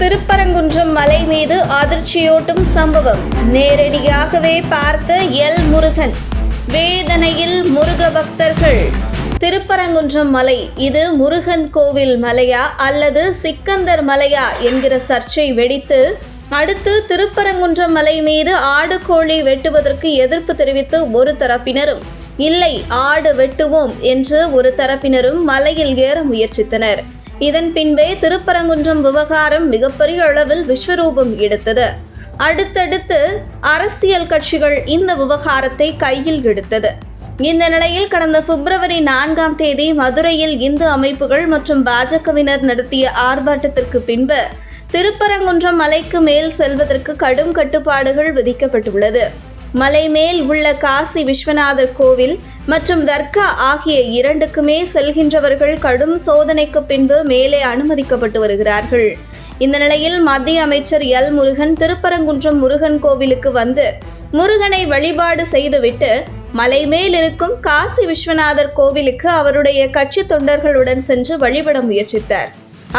திருப்பரங்குன்றம் மலை மீது அதிர்ச்சியூட்டும் சம்பவம். நேரடியாகவே பார்த்த எல் முருகன். வேதனையில் முருக பக்தர்கள். திருப்பரங்குன்றம் மலை இது முருகன் கோவில் மலையா அல்லது சிக்கந்தர் மலையா என்கிற சர்ச்சை வெடித்து அடுத்து திருப்பரங்குன்றம் மலை மீது ஆடு கோழி வெட்டுவதற்கு எதிர்ப்பு தெரிவித்து ஒரு தரப்பினரும், இல்லை ஆடு வெட்டுவோம் என்று ஒரு தரப்பினரும் மலையில் ஏற முயற்சித்தனர். இதன் பின்பே திருப்பரங்குன்றம் விவகாரம் மிகப்பெரிய அளவில் விஸ்வரூபம் எடுத்தது. அடுத்தடுத்து அரசியல் கட்சிகள் இந்த விவகாரத்தை கையில் எடுத்தது. இந்த நிலையில் கடந்த பிப்ரவரி 4ஆம் தேதி மதுரையில் இந்து அமைப்புகள் மற்றும் பாஜகவினர் நடத்திய ஆர்ப்பாட்டத்திற்கு பின்பு திருப்பரங்குன்றம் மலைக்கு மேல் செல்வதற்கு கடும் கட்டுப்பாடுகள் விதிக்கப்பட்டுள்ளது. மலை மேல் உள்ள காசி விஸ்வநாதர் கோவில் மற்றும் தர்கா ஆகிய இரண்டுக்குமே செல்கின்றவர்கள் கடும் சோதனைக்கு பின்பு மேலே அனுமதிக்கப்பட்டு வருகிறார்கள். இந்த நிலையில் மத்திய அமைச்சர் எல் முருகன் திருப்பரங்குன்றம் முருகன் கோவிலுக்கு வந்து முருகனை வழிபாடு செய்துவிட்டு மலை மேல் இருக்கும் காசி விஸ்வநாதர் கோவிலுக்கு அவருடைய கட்சி தொண்டர்களுடன் சென்று வழிபட முயற்சித்தார்.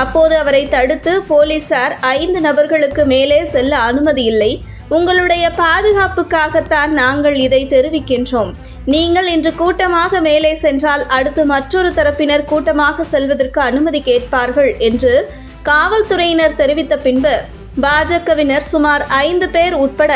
அப்போது அவரை தடுத்து போலீசார் 5 நபர்களுக்கு மேலே செல்ல அனுமதி இல்லை, உங்களுடைய பாதுகாப்புக்காகத்தான் நாங்கள் இதை தெரிவிக்கின்றோம், நீங்கள் இன்று கூட்டமாக மேலே சென்றால் அடுத்து மற்றொரு தரப்பினர் கூட்டமாக செல்வதற்கு அனுமதி கேட்பார்கள் என்று காவல்துறையினர் தெரிவித்த பின்பு பாஜகவினர் சுமார் 5 பேர் உட்பட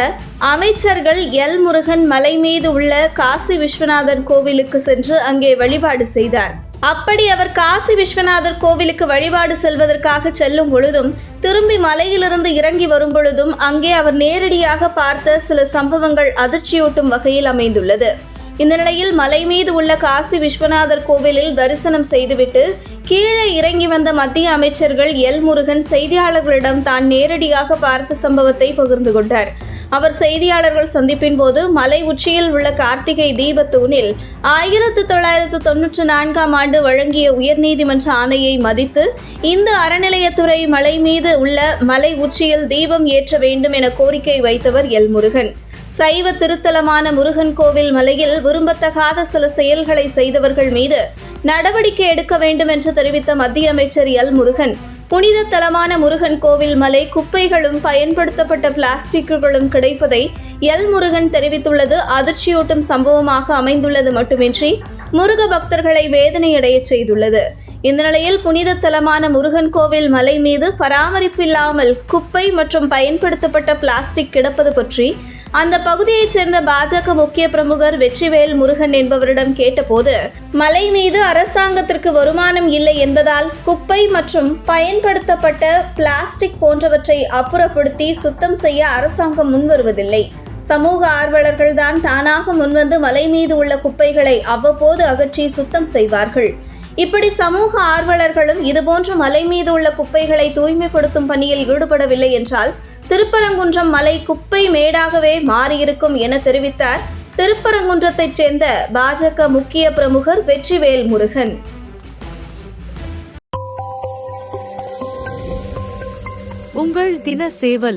அமைச்சர்கள் எல் முருகன் மலை மீது உள்ள காசி விஸ்வநாதர் கோவிலுக்கு சென்று அங்கே வழிபாடு செய்தார். அப்படி அவர் காசி விஸ்வநாதர் கோவிலுக்கு வழிபாடு செல்வதற்காக செல்லும் பொழுதும் திரும்பி மலையிலிருந்து இறங்கி வரும் பொழுதும் அங்கே அவர் நேரடியாக பார்த்த சில சம்பவங்கள் அதிர்ச்சியூட்டும் வகையில் அமைந்துள்ளது. இந்த நிலையில் மலை மீது உள்ள காசி விஸ்வநாதர் கோவிலில் தரிசனம் செய்துவிட்டு கீழே இறங்கி வந்த மத்திய அமைச்சர்கள் எல் முருகன் செய்தியாளர்களிடம் தான் நேரடியாக பார்த்த சம்பவத்தை பகிர்ந்து கொண்டார். அவர் செய்தியாளர்கள் சந்திப்பின் போது மலை உச்சியில் உள்ள கார்த்திகை தீபத்தூணில் 1994ஆம் ஆண்டு வழங்கிய உயர்நீதிமன்ற ஆணையை மதித்து இந்து அறநிலையத்துறை மலை மீது உள்ள மலை உச்சியில் தீபம் ஏற்ற வேண்டும் என கோரிக்கை வைத்தவர் எல் முருகன். சைவ திருத்தலமான முருகன் கோவில் மலையில் விரும்பத்தகாத சில செயல்களை செய்தவர்கள் மீது நடவடிக்கை எடுக்க வேண்டும் என்று தெரிவித்த மத்திய அமைச்சர் எல் முருகன், புனித தலமான முருகன் கோவில் மலை குப்பைகளும் பயன்படுத்தப்பட்ட பிளாஸ்டிக்குகளும் கிடைப்பதை எல் முருகன் தெரிவித்துள்ளது அதிர்ச்சியூட்டும் சம்பவமாக அமைந்துள்ளது மட்டுமின்றி முருக பக்தர்களை வேதனையடைய செய்துள்ளது. இந்த நிலையில் புனித தலமான முருகன் கோவில் மலை மீது பராமரிப்பில்லாமல் குப்பை மற்றும் பயன்படுத்தப்பட்ட பிளாஸ்டிக் கிடப்பது பற்றி அந்த பகுதியைச் சேர்ந்த பாஜக முக்கிய பிரமுகர் வெற்றிவேல் முருகன் என்பவரிடம் கேட்டபோது, மலை மீது அரசாங்கத்திற்கு வருமானம் இல்லை என்பதால் குப்பை மற்றும் பயன்படுத்தப்பட்ட பிளாஸ்டிக் போன்றவற்றை அப்புறப்படுத்தி சுத்தம் செய்ய அரசாங்கம் முன்வருவதில்லை. சமூக ஆர்வலர்கள் தான் தானாக முன்வந்து மலை மீது உள்ள குப்பைகளை அவ்வப்போது அகற்றி சுத்தம் செய்வார்கள். இப்படி சமூக ஆர்வலர்களும் இதுபோன்ற மலை மீது உள்ள குப்பைகளை தூய்மைப்படுத்தும் பணியில் ஈடுபடவில்லை என்றால் திருப்பரங்குன்றம் மலை குப்பை மேடாகவே மாறியிருக்கும் என தெரிவித்தார் திருப்பரங்குன்றத்தைச் சேர்ந்த பாஜக முக்கிய பிரமுகர் வெற்றிவேல் முருகன். உங்கள் தின சேவல்.